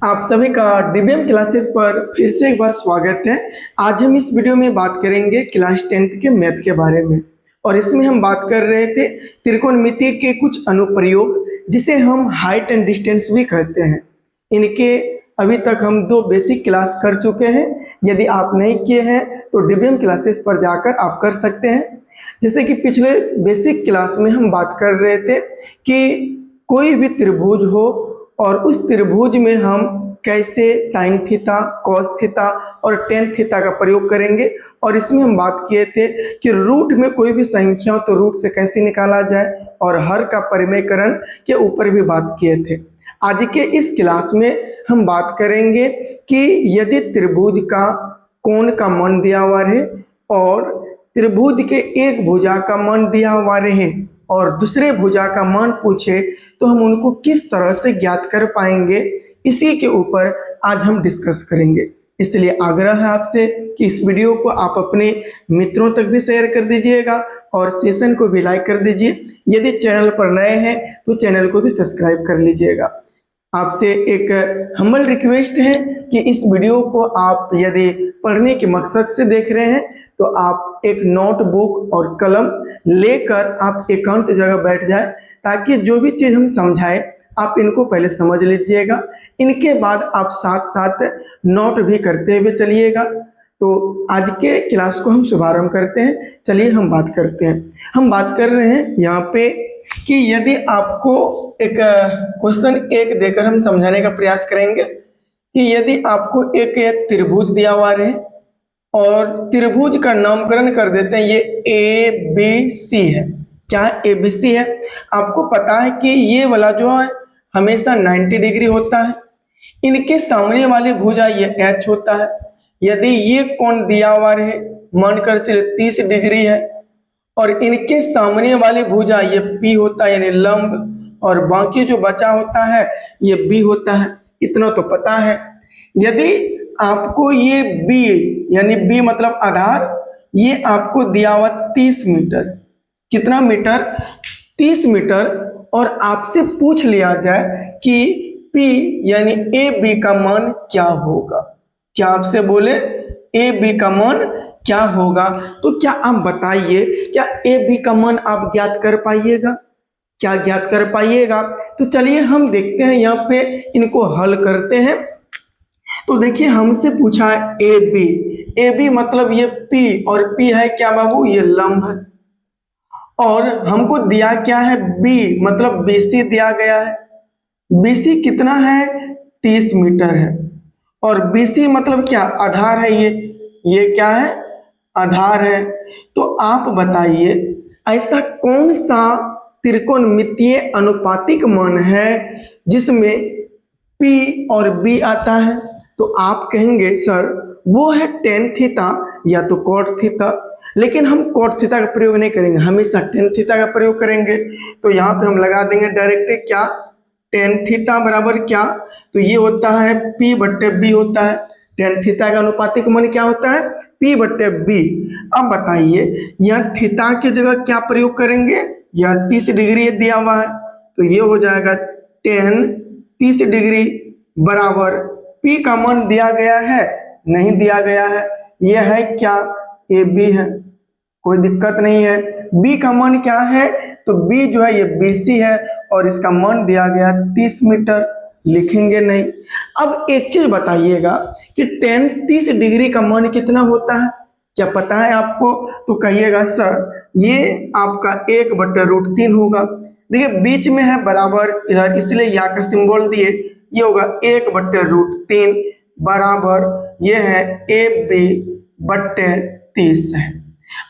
आप सभी का डीबीएम क्लासेस पर फिर से एक बार स्वागत है। आज हम इस वीडियो में बात करेंगे क्लास 10th के मैथ के बारे में। और इसमें हम बात कर रहे थे त्रिकोणमिति के कुछ अनुप्रयोग, जिसे हम हाइट एंड डिस्टेंस भी कहते हैं। इनके अभी तक हम 2 बेसिक क्लास कर चुके हैं। यदि आप नहीं किए हैं तो डीबीएम क्लासेस पर जाकर आप कर सकते हैं। जैसे कि पिछले बेसिक क्लास में हम बात कर रहे थे कि कोई भी त्रिभुज हो और उस त्रिभुज में हम कैसे साइन थीटा, कॉस थीटा और टेन थीटा का प्रयोग करेंगे। और इसमें हम बात किए थे कि रूट में कोई भी संख्या हो तो रूट से कैसे निकाला जाए, और हर का परिमेयकरण के ऊपर भी बात किए थे। आज के इस क्लास में हम बात करेंगे कि यदि त्रिभुज का कोण का मान दिया हुआ रहे और त्रिभुज के एक भुजा का मान दिया हुआ रहे और दूसरे भुजा का मान पूछे तो हम उनको किस तरह से ज्ञात कर पाएंगे, इसी के ऊपर आज हम डिस्कस करेंगे। इसलिए आग्रह है आपसे कि इस वीडियो को आप अपने मित्रों तक भी शेयर कर दीजिएगा और सेशन को भी लाइक कर दीजिए। यदि चैनल पर नए हैं तो चैनल को भी सब्सक्राइब कर लीजिएगा। आपसे एक हम्बल रिक्वेस्ट है कि इस वीडियो को आप यदि पढ़ने के मकसद से देख रहे हैं तो आप एक नोटबुक और कलम लेकर आप एकांत जगह बैठ जाए, ताकि जो भी चीज़ हम समझाएं आप इनको पहले समझ लीजिएगा। इनके बाद आप साथ साथ नोट भी करते हुए चलिएगा। तो आज के क्लास को हम शुभारंभ करते हैं। चलिए हम बात करते हैं। हम बात कर रहे हैं यहाँ पे कि यदि आपको एक क्वेश्चन एक देकर हम समझाने का प्रयास करेंगे कि यदि आपको एक त्रिभुज दिया हुआ रहे और त्रिभुज का नामकरण कर देते हैं, ये ए बी सी है। क्या ए बी सी है? आपको पता है कि ये वाला जो है हमेशा 90 डिग्री होता है। इनके सामने वाली भुजा ये एच होता है। यदि ये कोण दिया हुआ रहे, मानकर चले 30 डिग्री है, और इनके सामने वाली भुजा ये पी होता है यानी लंब, और बाकी जो बचा होता है ये बी होता है। इतना तो पता है। यदि आपको ये बी यानी बी मतलब आधार, ये आपको दिया हुआ 30 मीटर, कितना मीटर? 30 मीटर, और आपसे पूछ लिया जाए कि पी यानी ए बी का मान क्या होगा। क्या आपसे बोले ए बी का मान क्या होगा, तो क्या आप बताइए, क्या ए बी का मान आप ज्ञात कर पाइएगा? क्या ज्ञात कर पाइएगा? तो चलिए हम देखते हैं, यहाँ पे इनको हल करते हैं। तो देखिए हमसे पूछा है ए बी। ए बी मतलब ये पी, और पी है क्या बाबू? ये लंब है। और हमको दिया क्या है? बी मतलब बीसी दिया गया है। बीसी कितना है? 30 मीटर है। और बीसी मतलब क्या? आधार है। ये क्या है? आधार है। तो आप बताइए ऐसा कौन सा त्रिकोणमितीय अनुपातिक मान है जिसमें P और B आता है? तो आप कहेंगे सर वो है टेन थीटा या तो कॉट थीटा। लेकिन हम कॉट थीटा का प्रयोग नहीं करेंगे, हमेशा टेन थीटा का प्रयोग करेंगे। तो यहाँ पे हम लगा देंगे डायरेक्ट क्या? टेन थीटा बराबर क्या? तो ये होता है P बट्टे B होता है। टेन थीटा का अनुपातिक मान क्या होता है? P बट्टे B। अब बताइए यह थीटा की जगह क्या प्रयोग करेंगे? यह 30 डिग्री दिया हुआ है, तो ये हो जाएगा टेन 30 डिग्री बराबर P का मान दिया गया है? नहीं दिया गया है। यह है क्या? ए बी है, कोई दिक्कत नहीं है। B का मान क्या है? तो B जो है ये BC है, और इसका मान दिया गया 30 मीटर। लिखेंगे नहीं। अब एक चीज बताइएगा कि टेन 30 डिग्री का मान कितना होता है? क्या पता है आपको? तो कहिएगा सर ये आपका 1/√3 होगा। देखिए बीच में है बराबर इधर, इसलिए यहाँ का सिंबल दिए, ये होगा 1/√3 बराबर ये है ए बी बट्टे 30 है।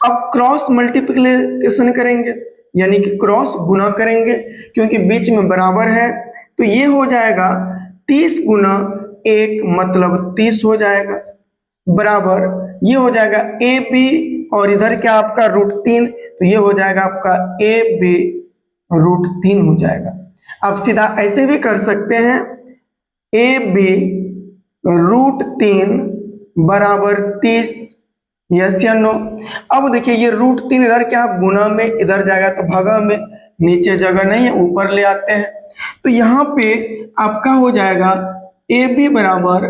अब क्रॉस मल्टीप्लिकेशन करेंगे, यानी कि क्रॉस गुना करेंगे, क्योंकि बीच में बराबर है। तो ये हो जाएगा 30 गुना 1 मतलब 30 हो जाएगा, बराबर ये हो जाएगा ए बी, और इधर क्या आपका √3, तो ये हो जाएगा आपका ए बी √3 हो जाएगा। अब सीधा ऐसे भी कर सकते हैं, ए बी √3 बराबर 30। यस या नो? अब देखिए ये √3 इधर क्या गुना में, इधर जाएगा तो भागा में, नीचे जगह नहीं है ऊपर ले आते हैं। तो यहाँ पे आपका हो जाएगा ए बी बराबर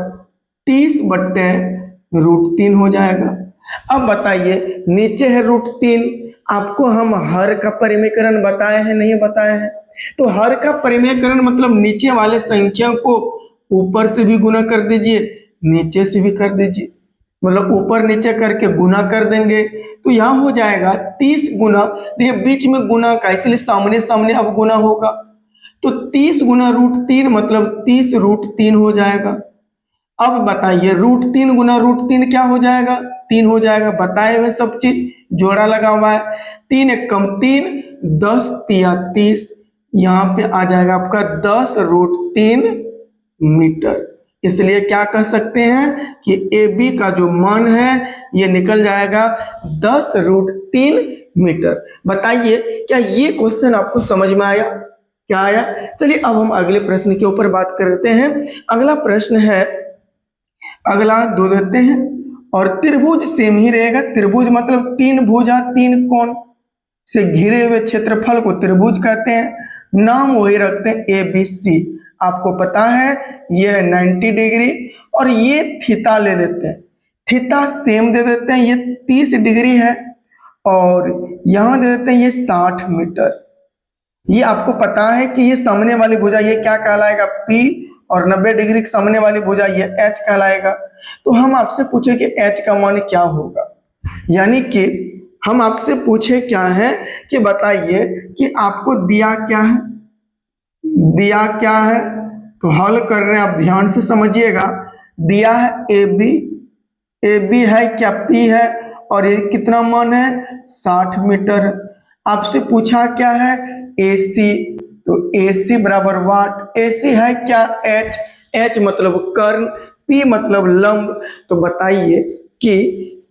30/√3 हो जाएगा। अब बताइए, नीचे है √3, आपको हम हर का परिमेयकरण बताए हैं नहीं बताए हैं? तो हर का परिमेयकरण मतलब नीचे वाले संख्या को ऊपर से भी गुना कर दीजिए, नीचे से भी कर दीजिए, मतलब ऊपर नीचे करके गुना कर देंगे तो यहाँ हो जाएगा 30 गुना, देखिए बीच में गुना का इसलिए सामने सामने अब गुना होगा, तो 30 गुना √3 मतलब 30√3 हो जाएगा। अब बताइए √3 गुना √3 क्या हो जाएगा? 3 हो जाएगा, बताए हुए सब चीज, जोड़ा लगा हुआ है, 3 एक कम 3, 10 तिया 30, यहाँ पे आ जाएगा आपका 10√3 मीटर। इसलिए क्या कह सकते हैं कि ए बी का जो मान है ये निकल जाएगा 10√3 मीटर। बताइए क्या ये क्वेश्चन आपको समझ में आया? क्या आया? चलिए अब हम अगले प्रश्न के ऊपर बात करते हैं। अगला प्रश्न है, अगला दो देते हैं और त्रिभुज सेम ही रहेगा। त्रिभुज मतलब तीन भुजा तीन कोण से घिरे हुए क्षेत्रफल को त्रिभुज कहते हैं। नाम वही रखते हैं ए बी सी। आपको पता है ये है 90 डिग्री और ये थीटा ले लेते हैं, थीटा सेम दे देते हैं, ये 30 डिग्री है और यहाँ दे देते हैं ये 60 मीटर। ये आपको पता है कि ये सामने वाली भुजा ये क्या कहलाएगा? P, और 90 डिग्री के सामने वाली भुजा ये H कहलाएगा। तो हम आपसे पूछे कि H का मान क्या होगा, यानी कि हम आपसे पूछे क्या है कि बताइए कि आपको दिया क्या है, दिया क्या है, तो हल कर रहे हैं आप ध्यान से समझिएगा। दिया है ए बी है क्या? P है और ये कितना मान है? 60 मीटर। आपसे पूछा क्या है? AC, तो AC बराबर वाट। AC है क्या? H मतलब कर्ण, P मतलब लंब। तो बताइए कि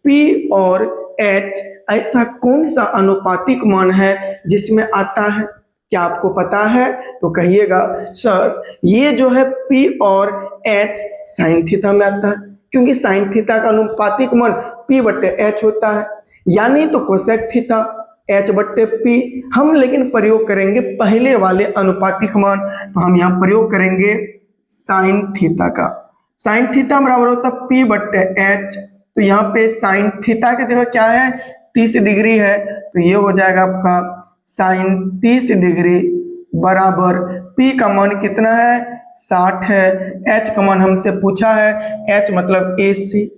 P और H ऐसा कौन सा अनुपातिक मान है जिसमें आता है? क्या आपको पता है? तो कहिएगा सर ये जो है P और H साइन थीटा में आता है, क्योंकि साइन थीटा का अनुपातिक मान P/H होता है, यानी तो कोसेक थीटा H/P। हम लेकिन प्रयोग करेंगे पहले वाले अनुपातिक मान, तो हम यहाँ प्रयोग करेंगे साइन थीटा का। साइन थीटा बराबर होता है P/H, तो यहाँ पे साइन थीटा की जगह क्या है? 30 डिग्री है, तो ये हो जाएगा आपका साइन 30 डिग्री बराबर P का मान कितना है? 60 है। H का मान हमसे पूछा है, H मतलब AC,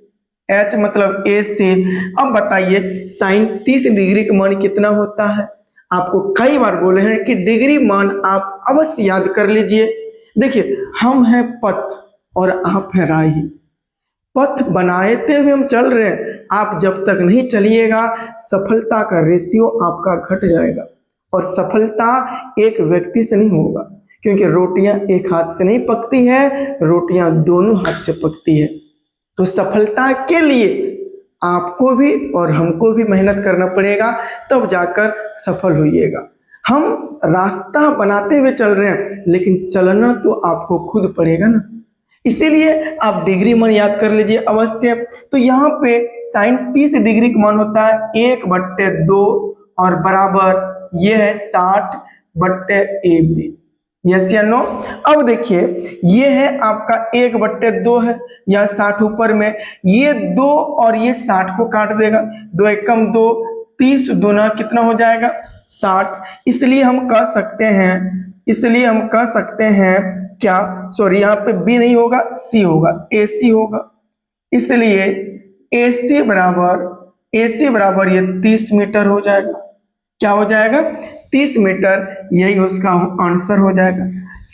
H मतलब AC। अब बताइए साइन 30 डिग्री का मान कितना होता है? आपको कई बार बोले हैं कि डिग्री मान आप अवश्य याद कर लीजिए। देखिए हम हैं पथ और आप है राही, पथ बनाते हुए हम चल रहे हैं, आप जब तक नहीं चलिएगा सफलता का रेशियो आपका घट जाएगा, और सफलता एक व्यक्ति से नहीं होगा, क्योंकि रोटियां एक हाथ से नहीं पकती है, रोटियां दोनों हाथ से पकती है। तो सफलता के लिए आपको भी और हमको भी मेहनत करना पड़ेगा, तब जाकर सफल होइएगा। हम रास्ता बनाते हुए चल रहे हैं, लेकिन चलना तो आपको खुद पड़ेगा ना। इसीलिए आप डिग्री मान याद कर लीजिए अवश्य। तो यहाँ पे साइन 30 डिग्री का मान होता है 1/2 और बराबर ये है 60/AB। यस या नो? अब देखिए ये है आपका 1/2 है, यह 60 ऊपर में, ये 2 और ये 60 को काट देगा, 2 एकम 2, 30 दूना कितना हो जाएगा? 60। इसलिए हम कह सकते हैं क्या, सॉरी यहाँ पे B नहीं होगा, C होगा, AC होगा। इसलिए AC बराबर ये 30 मीटर हो जाएगा। क्या हो जाएगा? 30 मीटर, यही उसका आंसर हो जाएगा।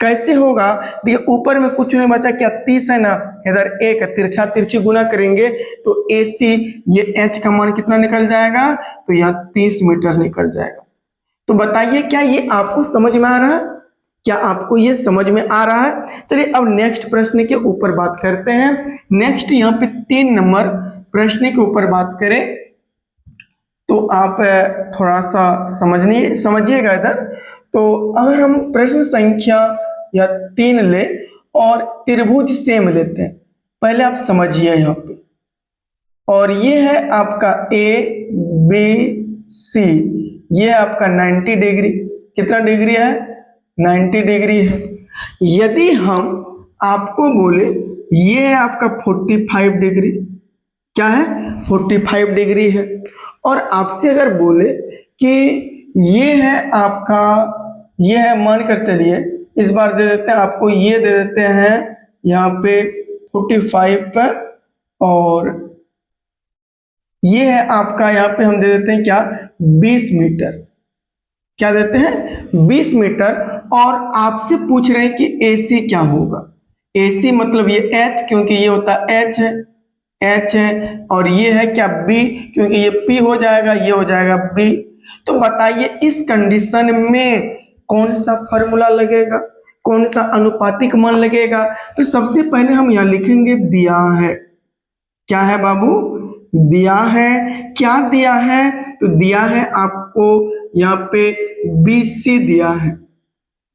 कैसे होगा? देखिए ऊपर में कुछ नहीं बचा, क्या 30 है ना, इधर एक तिरछा तिरछी गुना करेंगे तो AC ये H का मान कितना निकल जाएगा? तो यहाँ 30 मीटर निकल जाएगा। तो बताइए क्या ये आपको समझ में आ रहा है? क्या आपको ये समझ में आ रहा है? चलिए अब नेक्स्ट प्रश्न के ऊपर बात करते हैं। नेक्स्ट यहाँ पे 3 नंबर प्रश्न के ऊपर बात करें तो आप थोड़ा सा समझिएगा इधर। तो अगर हम प्रश्न संख्या या 3 ले और त्रिभुज सेम लेते हैं, पहले आप समझिए यहाँ पे, और ये है आपका ABC, ये आपका 90 डिग्री, कितना डिग्री है? 90 डिग्री है। यदि हम आपको बोले ये है आपका 45 डिग्री, क्या है 45 डिग्री है, और आपसे अगर बोले कि ये है आपका, ये है, मान कर चलिए इस बार दे देते हैं आपको, ये दे देते हैं यहाँ पे 45 पर, और ये है आपका, यहाँ पे हम दे देते हैं क्या 20 मीटर, क्या देते हैं 20 मीटर, और आपसे पूछ रहे हैं कि AC क्या होगा। AC मतलब ये H, क्योंकि ये होता H है, और ये है क्या B, क्योंकि ये P हो जाएगा, ये हो जाएगा B। तो बताइए इस कंडीशन में कौन सा फॉर्मूला लगेगा, कौन सा अनुपातिक मान लगेगा। तो सबसे पहले हम यहाँ लिखेंगे दिया है, क्या है बाबू, दिया है, क्या दिया है, तो दिया है आपको यहाँ पे BC दिया है,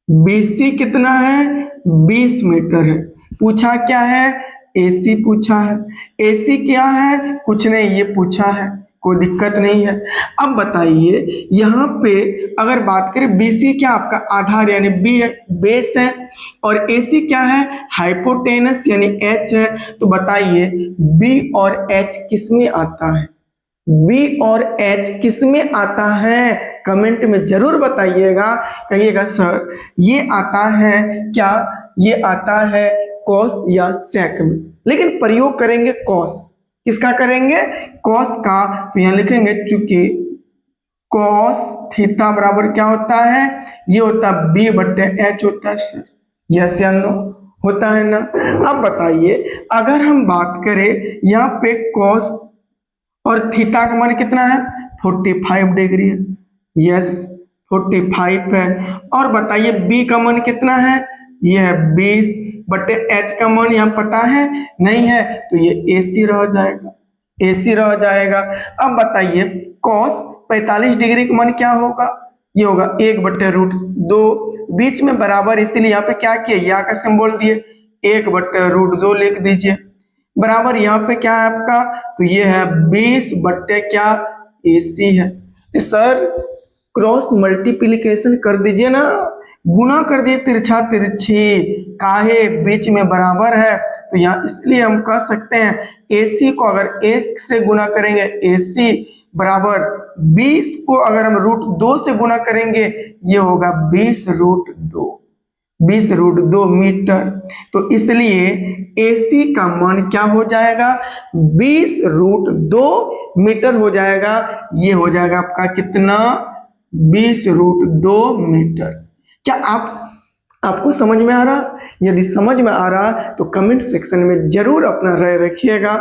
BC कितना है 20 मीटर है। पूछा क्या है AC पूछा है, AC क्या है कुछ नहीं, ये पूछा है, कोई दिक्कत नहीं है। अब बताइए यहाँ पे अगर बात करें BC क्या आपका आधार यानी B है, बेस है, और AC क्या है हाइपोटेनस यानी H है। तो बताइए B और H किस में आता है, B और H किस में आता है, कमेंट में जरूर बताइएगा, कहिएगा सर ये आता है क्या, ये आता है कॉस या सेक में, लेकिन प्रयोग करेंगे कॉस, किसका करेंगे कॉस का। तो यहाँ लिखेंगे चूंकि कॉस थीटा बराबर क्या होता है, ये होता है B बटे H होता है सर, यस या नो, होता है ना। अब बताइए अगर हम बात करें यहाँ पे कॉस और थीटा का मान कितना है 45 डिग्री है, यस 45 है, और बताइए B का मान कितना है, ये है 20 बटे H का मान यहाँ पता है नहीं है, तो ये AC रह जाएगा, AC रह जाएगा। अब बताइए cos 45 डिग्री का मान क्या होगा, ये होगा 1 बटे रूट 2, बीच में बराबर, इसीलिए यहाँ पे क्या किया या का सिंबल दिए, 1 बटे रूट 2 लिख दीजिए, बराबर यहाँ पे क्या है आपका, तो ये है 20 बट्टे क्या AC है। तो सर क्रॉस मल्टीप्लिकेशन कर दीजिए ना, गुना कर दिए तिरछा तिरछी, काहे बीच में बराबर है, तो यहाँ इसलिए हम कह सकते हैं AC को अगर 1 से गुना करेंगे AC बराबर 20 को अगर हम रूट 2 से गुना करेंगे ये होगा 20 रूट 2, 20 रूट 2 मीटर। तो इसलिए AC का मान क्या हो जाएगा 20 रूट 2 मीटर हो जाएगा, ये हो जाएगा आपका कितना 20 रूट 2 मीटर। क्या आपको समझ में आ रहा, यदि समझ में आ रहा तो कमेंट सेक्शन में जरूर अपना राय रखिएगा,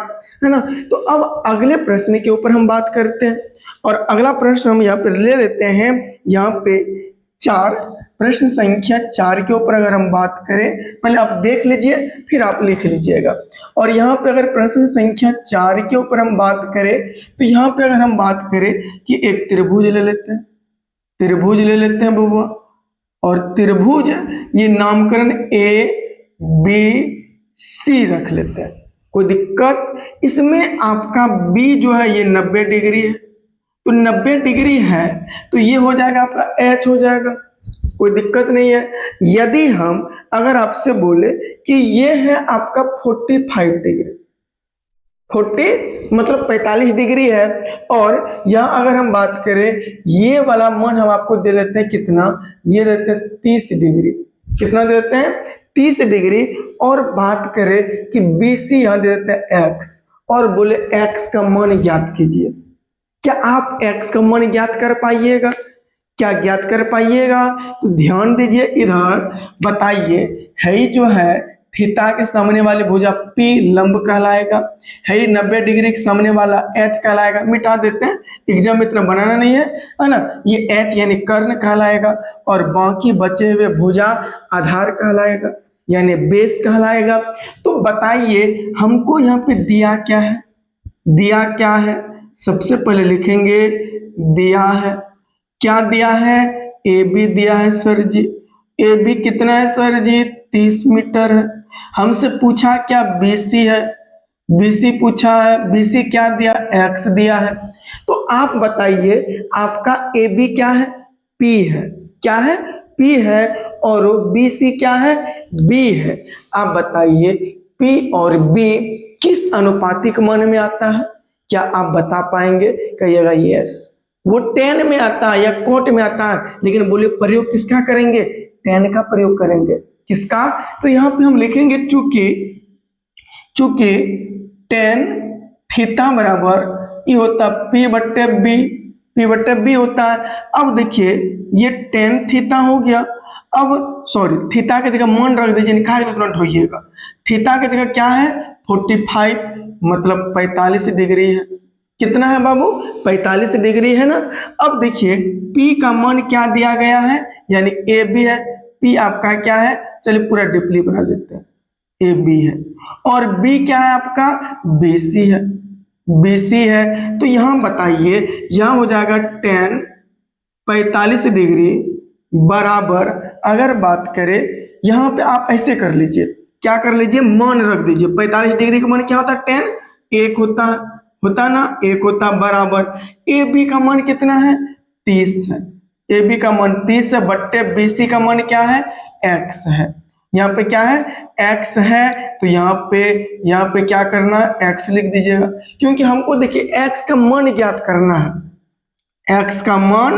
है ना। तो अब अगले प्रश्न के ऊपर हम बात करते हैं, और अगला प्रश्न हम यहाँ पे ले लेते हैं, यहाँ पे 4, प्रश्न संख्या 4 के ऊपर अगर हम बात करें, पहले आप देख लीजिए फिर आप लिख लीजिएगा। और यहाँ पे अगर प्रश्न संख्या 4 के ऊपर हम बात करें, तो यहाँ पे अगर हम बात करें कि एक त्रिभुज ले लेते हैं, त्रिभुज ले लेते हैं बबुआ, और त्रिभुज ये नामकरण ABC रख लेते हैं, कोई दिक्कत, इसमें आपका B जो है ये 90 डिग्री है, तो 90 डिग्री है तो ये हो जाएगा आपका H हो जाएगा, कोई दिक्कत नहीं है। यदि हम अगर आपसे बोले कि ये है आपका 45 डिग्री, 40 मतलब 45 डिग्री है, और यहाँ अगर हम बात करें ये वाला मान हम आपको दे देते हैं कितना, ये देते हैं 30 डिग्री, कितना देते हैं 30 डिग्री, और बात करें कि BC यहाँ दे देते हैं X, और बोले X का मान ज्ञात कीजिए। क्या आप X का मान ज्ञात कर पाइएगा, क्या ज्ञात कर पाइएगा, तो ध्यान दीजिए इधर, बताइए है जो है थीटा के सामने वाले भुजा P लंब कहलाएगा, है 90 डिग्री के सामने वाला H कहलाएगा, मिटा देते हैं एग्जाम में इतना बनाना नहीं है ना, ये H यानी कर्ण कहलाएगा, और बाकी बचे हुए भुजा आधार कहलाएगा यानी बेस कहलाएगा। तो बताइए हमको यहाँ पे दिया क्या है, दिया क्या है, सबसे पहले लिखेंगे दिया है, क्या दिया है AB दिया है सर जी, AB कितना है सर जी 30 मीटर है। हमसे पूछा क्या BC है, BC पूछा है, BC क्या दिया X दिया है। तो आप बताइए आपका AB क्या है P है, क्या है P है, और BC क्या है बी है। आप बताइए पी और बी किस अनुपातिक मान में आता है? क्या आप बता पाएंगे? कहिएगा यस, वो 10 में आता है या कोट में आता है, लेकिन बोलिए प्रयोग किसका करेंगे? 10 का प्रयोग करेंगे। किसका? तो यहाँ पे हम लिखेंगे चूंकि 10 थीटा बराबर ये होता पी बट्टे बी होता है। अब देखिए ये 10 थीटा हो गया। अब सॉरी, थीटा की जगह मान रख दीजिए, निकाल होइएगा। थीटा की जगह क्या है? 45, मतलब 45 डिग्री है। कितना है बाबू? 45 डिग्री है ना। अब देखिए P का मान क्या दिया गया है, यानी ए बी है। P आपका क्या है? चलिए पूरा डिप्ली बना देते हैं, ए बी है। और B क्या है आपका? BC है, BC है। तो यहाँ बताइए, यहाँ हो जाएगा 10 45 डिग्री बराबर, अगर बात करें यहाँ पे आप ऐसे कर लीजिए, क्या कर लीजिए, मान रख दीजिए। 45 डिग्री का मान क्या होता है? 10 एक होता ना, एक होता बराबर ए बी का मान कितना है? 30 है। ए बी का मान 30 है बट्टे बी सी का मान क्या है? x है। यहाँ पे क्या है? x है। तो यहाँ पे क्या करना है? x लिख दीजिएगा, क्योंकि हमको देखिए x का मान ज्ञात करना है। x का मान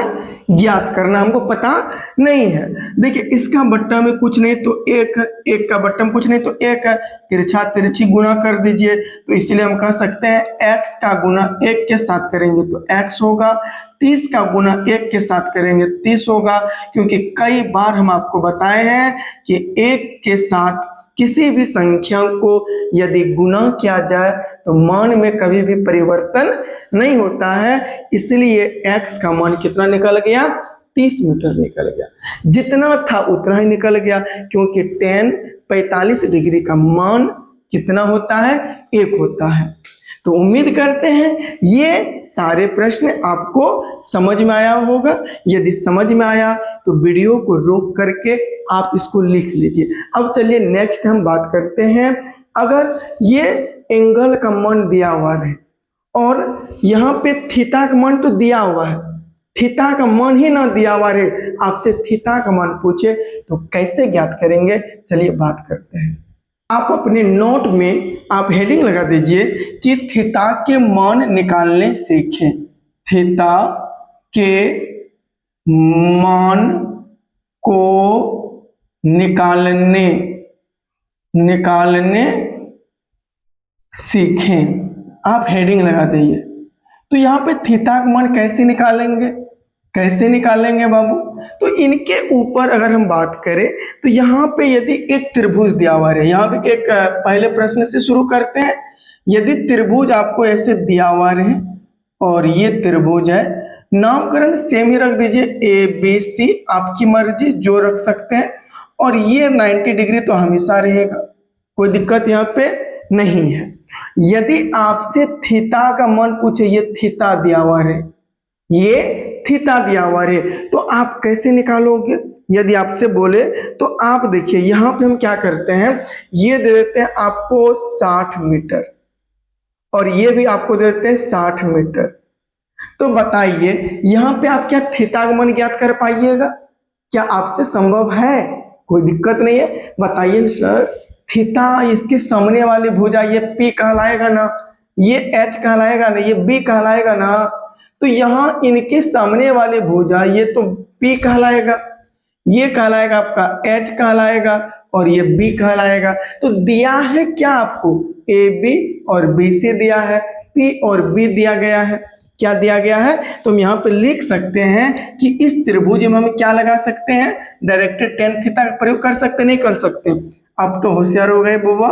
ज्ञात करना हमको पता नहीं है। देखिए इसका बट्टा में कुछ नहीं तो एक का बट्टा में कुछ नहीं तो एक है, तिरछा तिरछी गुणा कर दीजिए। तो इसलिए हम कह सकते हैं x का गुना 1 के साथ करेंगे तो x होगा, 30 का गुना 1 के साथ करेंगे 30 होगा। क्योंकि कई बार हम आपको बताए हैं कि 1 के साथ किसी भी संख्या को यदि गुना किया जाए तो मान में कभी भी परिवर्तन नहीं होता है। इसलिए x का मान कितना निकल गया? 30 मीटर निकल गया। जितना था उतना ही निकल गया, क्योंकि 10 45 डिग्री का मान कितना होता है? 1 होता है। तो उम्मीद करते हैं ये सारे प्रश्न आपको समझ में आया होगा। यदि समझ में आया तो वीडियो को रोक करके आप इसको लिख लीजिए। अब चलिए नेक्स्ट हम बात करते हैं, अगर ये एंगल का मान दिया हुआ है और यहाँ पे थीटा का मान तो दिया हुआ है, थीटा का मान ही ना दिया हुआ है, आपसे थीटा का मान पूछे तो कैसे ज्ञात करेंगे? चलिए बात करते हैं। आप अपने नोट में आप हेडिंग लगा दीजिए कि थीटा के मान निकालने सीखें। थीटा के मान को निकालने सीखें। आप हेडिंग लगा दीजिए। तो यहाँ पे थीटा का मान कैसे निकालेंगे बाबू? तो इनके ऊपर अगर हम बात करें तो यहाँ पे यदि एक त्रिभुज दिया हुआ है, यहाँ पे एक पहले प्रश्न से शुरू करते हैं। यदि त्रिभुज आपको ऐसे दिया हुआ है और ये त्रिभुज है, नामकरण सेम ही रख दीजिए, ए बी सी, आपकी मर्जी जो रख सकते हैं। और ये 90 डिग्री तो हमेशा रहेगा, कोई दिक्कत यहाँ पे नहीं है। यदि आपसे थीटा का मान पूछे, ये थीटा दिया हुआ है, ये थीटा दिया हुआ है, तो आप कैसे निकालोगे? यदि आपसे बोले तो आप देखिए यहाँ पे हम क्या करते हैं, ये दे देते हैं आपको 60 मीटर और ये भी आपको दे देते हैं 60 मीटर। तो बताइए यहाँ पे आप क्या थीटा का मान ज्ञात कर पाइएगा? क्या आपसे संभव है? कोई दिक्कत नहीं है। बताइए सर, थीटा इसके सामने वाली भुजा ये P कहलाएगा ना, ये H कहलाएगा ना, ये B कहलाएगा ना। तो यहाँ इनके सामने वाले भुजा ये तो P कहलाएगा, ये कहलाएगा आपका H कहलाएगा और ये B कहलाएगा। तो दिया है क्या आपको? AB और BC दिया है, P और B दिया गया है। क्या दिया गया है? तो हम यहाँ पे लिख सकते हैं कि इस त्रिभुज में हम क्या लगा सकते हैं? डायरेक्ट tan थीटा का प्रयोग कर सकते, नहीं कर सकते? अब तो होशियार हो गए बुआ,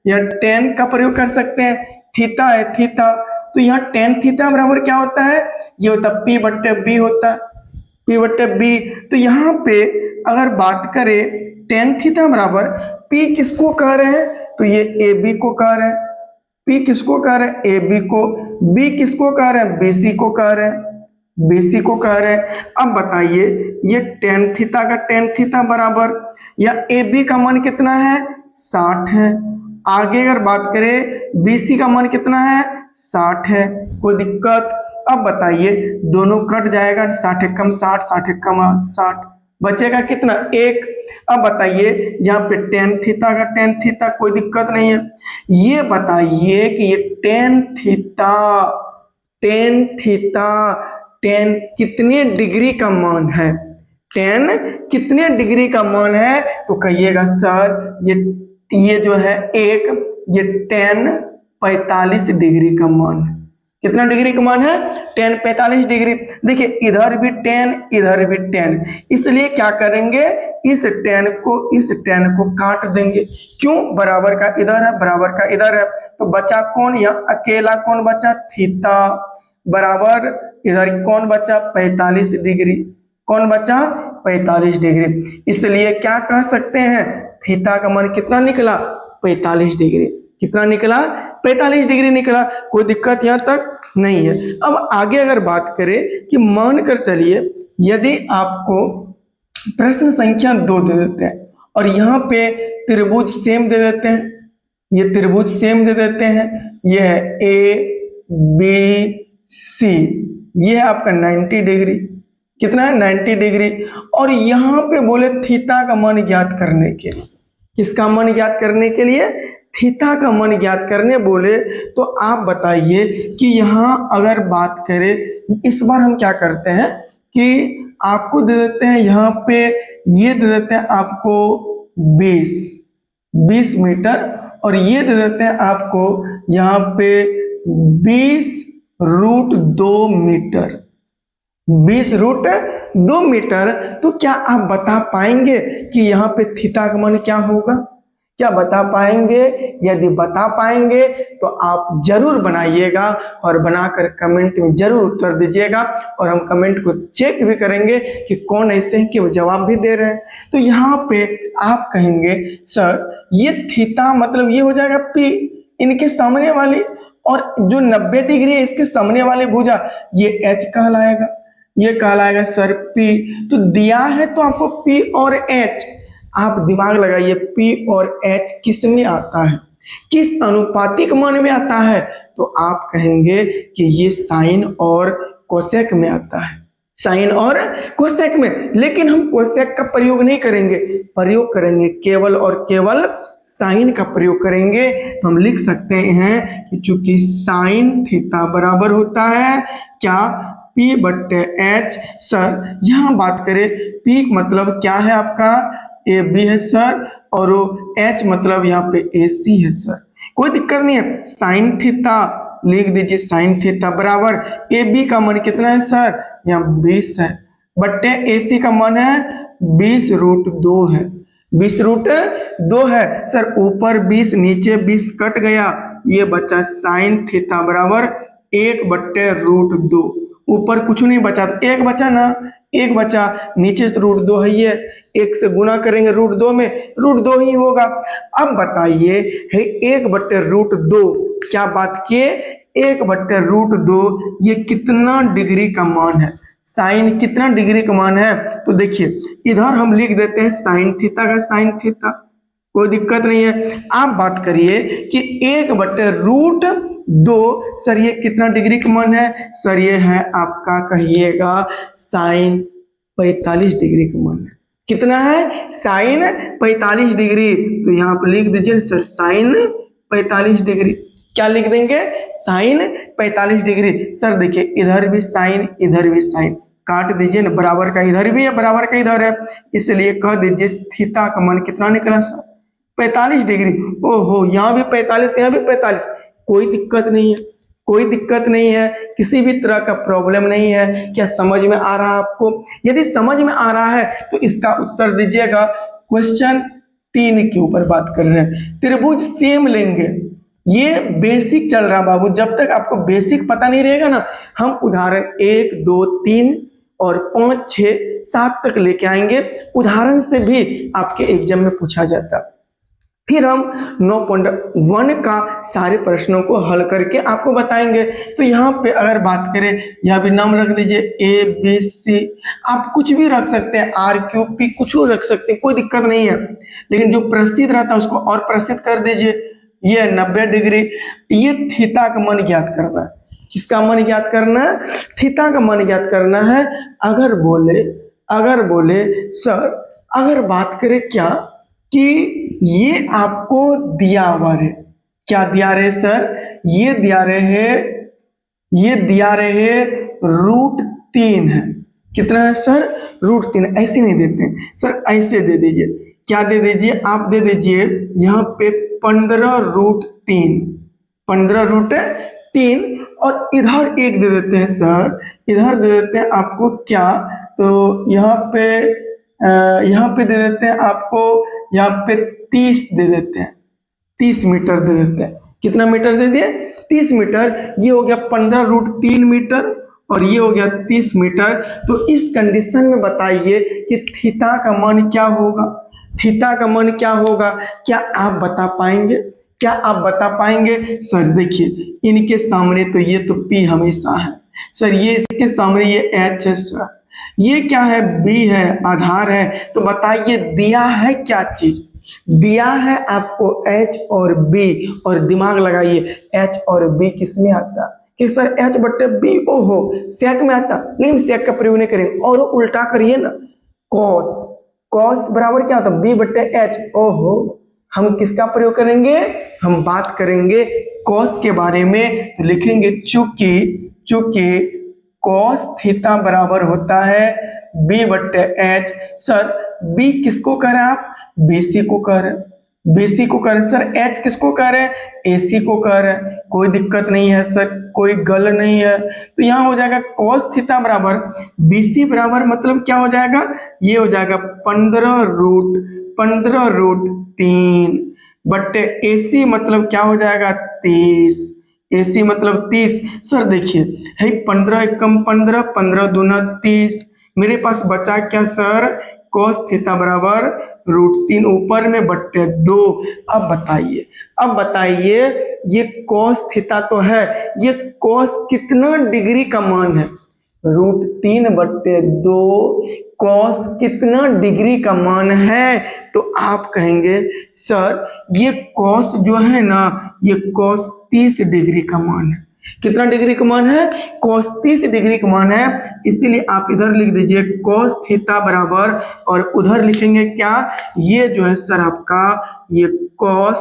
या tan का प्रयोग कर सकते हैं। थीटा है थीटा, तो यहाँ tan थीटा बराबर क्या होता है? ये होता है P बट्टे B होता है, P बट्टे B। तो यहाँ पे अगर बात करें tan थीटा बराबर P किसको कह रहे हैं? तो ये AB को कह रहे हैं। P किसको कह रहे हैं? AB को। B किसको कह रहे हैं? BC को कह रहे हैं, BC को कह रहे हैं। अब बताइए ये tan थीटा का tan थीटा बराबर, या AB का मान कितना है? 60 है। आगे अगर बात करें BC का मान कितना है? 60 है। कोई दिक्कत? अब बताइए दोनों कट जाएगा, 60 कम 60, 60 कम 60, बचेगा कितना, 1। अब बताइए यहाँ पे टेन थीटा का टेन थीटा, कोई दिक्कत नहीं है। ये बताइए कि ये टेन थीटा टेन कितने डिग्री का मान है, टेन कितने डिग्री का मान है, तो कहिएगा सर ये जो है एक, ये टेन 45 डिग्री का मान है। कितना डिग्री का मान है, टेन 45 डिग्री। देखिए इधर भी टेन इधर भी टेन, इसलिए क्या करेंगे, इस टेन को काट देंगे। क्यों, बराबर का इधर है बराबर का इधर है, तो बचा कौन, यहाँ अकेला कौन बचा, थीटा, बराबर इधर कौन बचा, 45 डिग्री, कौन बचा 45 डिग्री। इसलिए क्या कह सकते हैं, थीटा का मान कितना निकला, 45 डिग्री। कितना निकला, 45 डिग्री निकला। कोई दिक्कत यहाँ तक नहीं है। अब आगे अगर बात करें कि मान कर चलिए यदि आपको प्रश्न संख्या 2 दे देते हैं और यहाँ पे त्रिभुज सेम दे देते हैं, ये त्रिभुज सेम दे देते हैं, ये है ए बी सी, ये है आपका 90 डिग्री, कितना है 90 डिग्री। और यहाँ पे बोले थीटा का मान ज्ञात करने के लिए, किसका मान ज्ञात करने के लिए, थीटा का मान ज्ञात करने बोले, तो आप बताइए कि यहाँ अगर बात करें, इस बार हम क्या करते हैं कि आपको दे देते हैं यहाँ पे, ये दे देते हैं आपको 20 मीटर, और ये दे देते हैं आपको यहाँ पे 20√2 मीटर, 20√2 मीटर। तो क्या आप बता पाएंगे कि यहाँ पे थीटा का मान क्या होगा, क्या बता पाएंगे? यदि बता पाएंगे तो आप जरूर बनाइएगा और बनाकर कमेंट में जरूर उत्तर दीजिएगा, और हम कमेंट को चेक भी करेंगे कि कौन ऐसे हैं कि वो जवाब भी दे रहे हैं। तो यहाँ पे आप कहेंगे सर ये थीटा मतलब ये हो जाएगा पी, इनके सामने वाली, और जो 90 डिग्री है इसके सामने वाले भुजा, ये एच कहलाएगा, ये कहलाएगा सर पी। तो दिया है तो आपको पी और एच, आप दिमाग लगाइए पी और एच किस में आता है, किस अनुपातिक मान में आता है, तो आप कहेंगे कि ये साइन और कोसेक में आता है, साइन और कोसेक में। लेकिन हम कोसेक का प्रयोग नहीं करेंगे, प्रयोग करेंगे केवल और केवल साइन का प्रयोग करेंगे। तो हम लिख सकते हैं कि चूंकि साइन थीटा बराबर होता है क्या, P बट्टे एच। सर यहाँ बात करें P मतलब क्या है आपका, ए बी है सर, और वो एच मतलब यहाँ पे ए सी है सर, कोई दिक्कत नहीं है। साइन थीटा लिख दीजिए, साइन थीटा बराबर ए बी का मान कितना है सर, यहाँ 20 है, बट्टे ए सी का मान है 20√2 है, 20√2 है सर। ऊपर 20 नीचे 20 कट गया, ये बचा साइन थीटा बराबर 1/√2, ऊपर कुछ नहीं बचा तो एक बचा ना, एक बचा, नीचे √2 है, ये एक से गुना करेंगे √2 में, √2 ही होगा। अब बताइए है 1/√2, क्या बात किए, 1/√2 ये कितना डिग्री का मान है, साइन कितना डिग्री का मान है। तो देखिए इधर हम लिख देते हैं साइन थीटा का साइन थीटा, कोई दिक्कत नहीं है। आप बात करिए कि 1/√2 सर ये कितना डिग्री का मान है, सर ये है आपका कहिएगा साइन 45 डिग्री का मान है। कितना है, साइन 45 डिग्री। तो यहाँ पर लिख दीजिए सर साइन 45 डिग्री, क्या लिख देंगे, साइन 45 डिग्री। सर देखिए इधर भी साइन इधर भी साइन, काट दीजिए ना, बराबर का इधर भी है बराबर का इधर है, इसलिए कह दीजिए थीटा का मान कितना निकला सर, 45 डिग्री। ओहो यहाँ भी 45 यहाँ भी 45, कोई दिक्कत नहीं है, कोई दिक्कत नहीं है, किसी भी तरह का प्रॉब्लम नहीं है। क्या समझ में आ रहा है आपको? यदि समझ में आ रहा है तो इसका उत्तर दीजिएगा। क्वेश्चन 3 के ऊपर बात कर रहे हैं, त्रिभुज सेम लेंगे, ये बेसिक चल रहा बाबू, जब तक आपको बेसिक पता नहीं रहेगा ना, हम उदाहरण 1 2 3 और 5 6 7 तक लेके आएंगे, उदाहरण से भी आपके एग्जाम में पूछा जाता। फिर हम 9.1 का सारे प्रश्नों को हल करके आपको बताएंगे। तो यहाँ पे अगर बात करें, यहाँ भी नाम रख दीजिए ए बी सी, आप कुछ भी रख सकते हैं, आर क्यू पी कुछ भी रख सकते हैं, कोई दिक्कत नहीं है, लेकिन जो प्रसिद्ध रहता है उसको और प्रसिद्ध कर दीजिए। ये 90 डिग्री, ये थीटा का मान ज्ञात करना है, किसका मान ज्ञात करना है, थीटा का मान ज्ञात करना है। अगर बोले सर, अगर बात करें क्या कि ये आपको दिया हुआ है, क्या दिया रहे सर, ये दिया रहे, ये दिया रहे √3 है। कितना है सर, √3। ऐसे नहीं देते हैं सर, ऐसे दे दीजिए। क्या दे दीजिए, आप दे दीजिए यहाँ पे 15√3, 15√3, और इधर एक दे देते हैं सर, इधर दे देते हैं आपको क्या, तो यहाँ पे यहाँ पे दे देते हैं आपको, यहाँ पे 30 दे देते हैं, 30 मीटर दे देते हैं। कितना मीटर दे दिए, 30 मीटर। ये हो गया 15√3 मीटर और ये हो गया 30 मीटर। तो इस कंडीशन में बताइए कि थीटा का मान क्या होगा, थीटा का मान क्या होगा, क्या आप बता पाएंगे, क्या आप बता पाएंगे। सर देखिए, इनके सामने तो ये तो P हमेशा है सर, ये इसके सामने ये H है सर, ये क्या है, B है, आधार है। तो बताइए दिया है क्या चीज, दिया है आपको H और B, और दिमाग लगाइए H और B किस में आता कि सर H/B, ओहो सेक में आता, लेकिन सेक का प्रयोग नहीं करेंगे, और उल्टा करिए ना, कॉस, कॉस बराबर क्या होता है, B/H। ओहो, हम किसका प्रयोग करेंगे, हम बात करेंगे कॉस के बारे में। तो लिखेंगे चूंकि, चूंकि कॉस थीटा बराबर होता है B/H। सर B किसको कह रहे हैं आप, BC को कह रहे हैं, BC को कह रहे हैं सर। H किसको कह रहे हैं, AC को कह रहे हैं। कोई दिक्कत नहीं है सर, कोई गल नहीं है। तो यहाँ हो जाएगा cos थीटा बराबर BC बराबर मतलब क्या हो जाएगा, ये हो जाएगा 15√3 बट्टे AC मतलब क्या हो जाएगा 30, AC मतलब 30। सर देखिए है 15 एकम 15, 15 दूना 30, मेरे पास बचा क्या सर, cos थीटा बराबर √3 ऊपर में बट्टे 2। अब बताइए, अब बताइए, ये cos थीटा तो है, ये cos कितना डिग्री का मान है, √3/2 cos कितना डिग्री का मान है। तो आप कहेंगे सर ये cos जो है ना, ये cos 30 डिग्री का मान है। कितना डिग्री का मान है, cos 30 डिग्री का मान है। इसीलिए आप इधर लिख दीजिए cos थीटा बराबर, और उधर लिखेंगे क्या, ये जो है सर आपका ये cos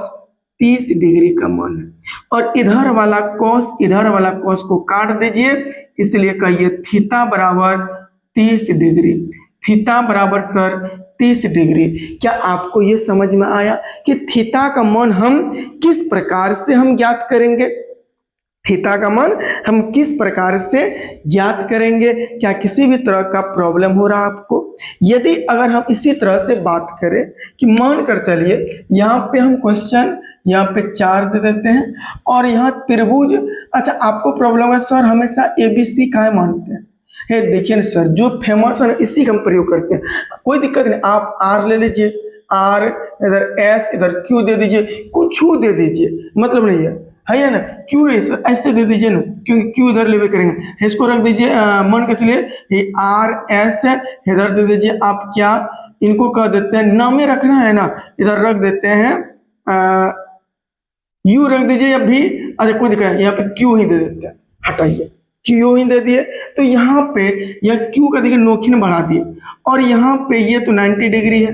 30 डिग्री का मान है, और इधर वाला cos, इधर वाला cos को काट दीजिए। इसलिए कहिए थीटा बराबर 30 डिग्री, थीटा बराबर सर 30 डिग्री। क्या आपको ये समझ में आया कि थीटा का मान हम किस प्रकार से हम ज्ञात करेंगे, थीटा का मान हम किस प्रकार से ज्ञात करेंगे। क्या किसी भी तरह का प्रॉब्लम हो रहा है आपको, यदि अगर हम इसी तरह से बात करें कि मान कर चलिए यहाँ पे हम क्वेश्चन यहाँ पे 4 दे देते हैं, और यहाँ त्रिभुज, अच्छा आपको प्रॉब्लम है सर हमेशा ABC का है मानते हैं, है देखिए ना सर जो फेमस है ना इसी का हम प्रयोग करते हैं, कोई दिक्कत नहीं, आप R ले लीजिए, R इधर S इधर Q दे दीजिए, कुछ दे दीजिए, मतलब नहीं है ना, क्यों नहीं सर ऐसे दे दीजिए ना, क्योंकि क्यू इधर लेवे करेंगे, इसको रख दीजिए मान के चलिए ये RS है, इधर दे दीजिए आप क्या, इनको कह देते हैं नामे रखना है ना, इधर रख देते हैं U रख दीजिए या भी, अच्छा कोई दिक्कत यहाँ पे Q ही दे देते हैं, हटाइए Q ही दे दिए। तो यहाँ पे यह Q का देखिए नोखिन बढ़ा दिए, और यहाँ पे ये तो 90 डिग्री है,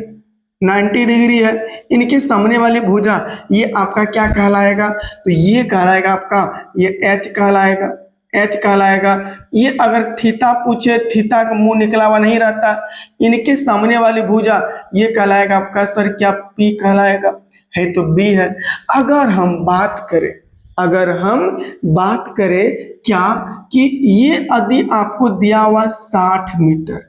90 डिग्री है, इनके सामने वाली भुजा ये आपका क्या कहलाएगा, तो ये कहलाएगा आपका ये H कहलाएगा, H कहलाएगा। ये अगर थीटा पूछे, थीटा का मुंह निकला हुआ नहीं रहता, इनके सामने वाली भुजा ये कहलाएगा आपका सर क्या P कहलाएगा, है तो B है। अगर हम बात करें, अगर हम बात करें क्या कि ये यदि आपको दिया हुआ 60 मीटर,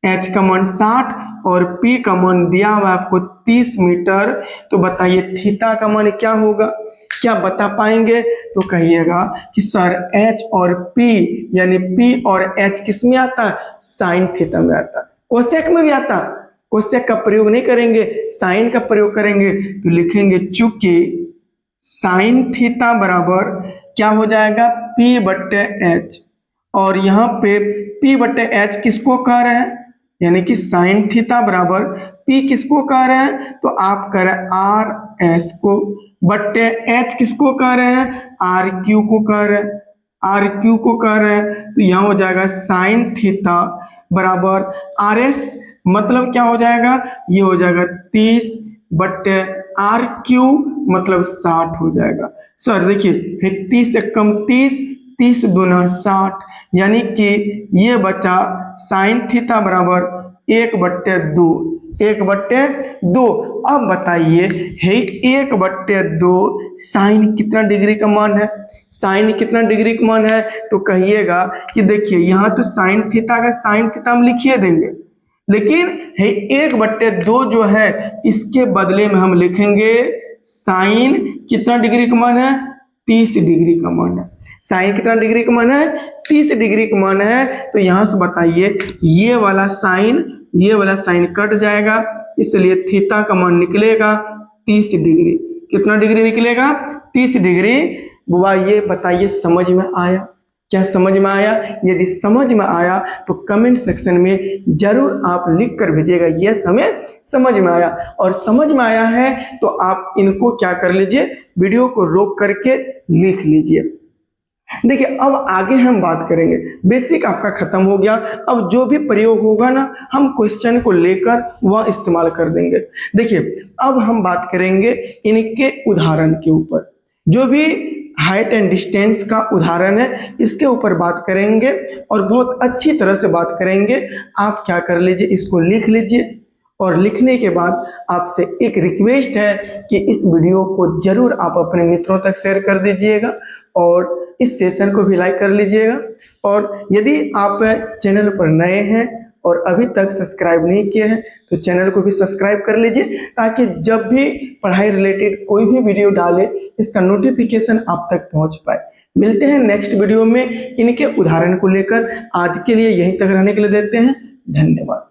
H का मान 60 और P का मान दिया हुआ आपको 30 मीटर, तो बताइए थीटा का मान क्या होगा, क्या बता पाएंगे। तो कहिएगा कि सर H और P यानी P और H किस में आता, साइन थीटा में आता, कोसेक में भी आता, कोसेक का प्रयोग नहीं करेंगे, साइन का प्रयोग करेंगे। तो लिखेंगे चूंकि साइन थीटा बराबर क्या हो जाएगा P/H, और यहाँ पे P/H किसको कह रहे हैं, यानी कि साइन थीटा बराबर P किसको कह रहे हैं, तो आप कह रहे हैं RS को, बट्टे H किसको कह रहे हैं, RQ को कह रहे हैं, RQ को कह रहे हैं। तो यहाँ हो जाएगा साइन थीटा बराबर RS मतलब क्या हो जाएगा, ये हो जाएगा 30 बट्टे RQ मतलब 60 हो जाएगा। सर देखिए 30 से कम 30, 30 दूना 60, यानी कि ये बचा साइन थीटा बराबर 1/2, 1/2। अब बताइए है 1/2 साइन कितना डिग्री का मान है, साइन कितना डिग्री का मान है, तो कहिएगा कि देखिए यहाँ तो साइन थीटा का साइन थीटा हम लिखिए देंगे, लेकिन है 1/2 जो है इसके बदले में हम लिखेंगे साइन कितना डिग्री का मान है, 30 डिग्री का मान है। साइन कितना डिग्री का मान है, 30 डिग्री का मान है। तो यहां से बताइए ये वाला साइन कट जाएगा, इसलिए थीटा का मान निकलेगा 30 डिग्री। कितना डिग्री निकलेगा, 30 डिग्री। बुआ ये बताइए समझ में आया, क्या समझ में आया? यदि समझ में आया तो कमेंट सेक्शन में जरूर आप लिख कर भेजिएगा यस हमें समझ में आया। और समझ में आया है तो आप इनको क्या कर लीजिए, वीडियो को रोक करके लिख लीजिए। देखिए अब आगे हम बात करेंगे, बेसिक आपका खत्म हो गया। अब जो भी प्रयोग होगा ना हम क्वेश्चन को लेकर वह इस्तेमाल कर देंगे। देखिए अब हम बात करेंगे इनके उदाहरण के ऊपर, जो भी हाइट एंड डिस्टेंस का उदाहरण है इसके ऊपर बात करेंगे और बहुत अच्छी तरह से बात करेंगे। आप क्या कर लीजिए, इसको लिख लीजिए और लिखने के बाद आपसे एक रिक्वेस्ट है कि इस वीडियो को जरूर आप अपने मित्रों तक शेयर कर दीजिएगा और इस सेशन को भी लाइक कर लीजिएगा। और यदि आप चैनल पर नए हैं और अभी तक सब्सक्राइब नहीं किए हैं तो चैनल को भी सब्सक्राइब कर लीजिए, ताकि जब भी पढ़ाई रिलेटेड कोई भी वीडियो डाले इसका नोटिफिकेशन आप तक पहुंच पाए। मिलते हैं नेक्स्ट वीडियो में इनके उदाहरण को लेकर। आज के लिए यहीं तक रहने के लिए देते हैं, धन्यवाद।